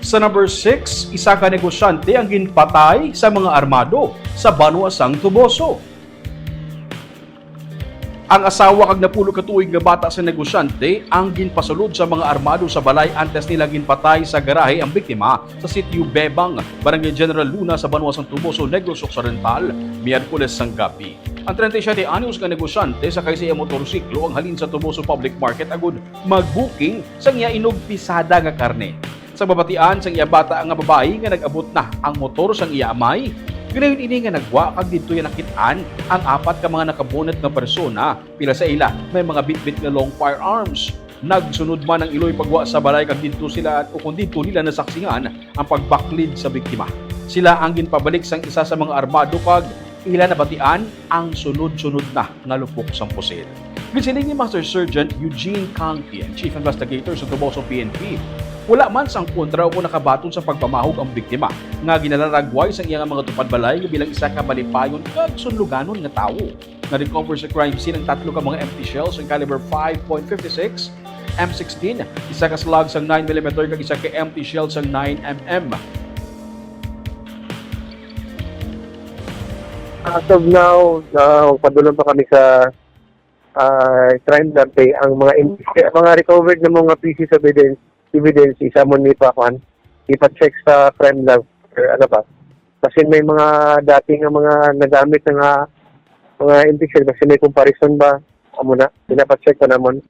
Sa number 6, isa ka negosyante ang ginpatay sa mga armado sa Banuasang Tuboso. Ang asawa kag napulo ka tuig nga bata sa negosyante ang ginpasulod sa mga armado sa balay antes nila ginpatay sa garahe ang biktima sa sitio Bebang, Barangay General Luna sa Banuasang Tuboso, Negros Occidental, Miyerkules sang gabi. Ang 37 anyos nga negosyante sa kaysaya motorsiklo ang halin sa Tuboso Public Market agud mag-booking sa iya inog pisada nga karne. Sa babatian sang iya bata nga babae nga nag-abot na ang motor sang iya amay. Ganayon ini nga nagwa kag didto ya nakitaan ang apat ka mga nakabunot nga persona, pila sa ila may mga bitbit nga long firearms. Nagsunod man ang iloy pagwa sa balay kag didto sila o kun didto nila nasaksingan ang pagbaklid sa biktima. Sila ang ginpabalik sang isa sa mga armado kag ila nabatian ang sunod-sunod na nga lupok sang pusil. Gisiling ni Master Sergeant Eugene Kangkian, Chief Investigator sa Tuboso PNP, wala man sang kontra o nakabaton sa pagpamahog ang biktima nga ginalaragway sa iyang mga tupad balay bilang isa ka malipayon kag sunluganon nga tawo. Na-recover sa crime scene ang tatlo ka mga empty shells ng caliber 5.56, M16, isa ka slug sang 9mm kag isa ka empty shell sang 9mm. As of now, padulong pa kami sa crime lab ang mga recovered na mga pieces of evidence isa mo ni Pakuan ipa-check sa crime lab or ano ba kasi may mga dating mga nagamit ng mga indication kasi may comparison ba amo na pinapacheck pa namon.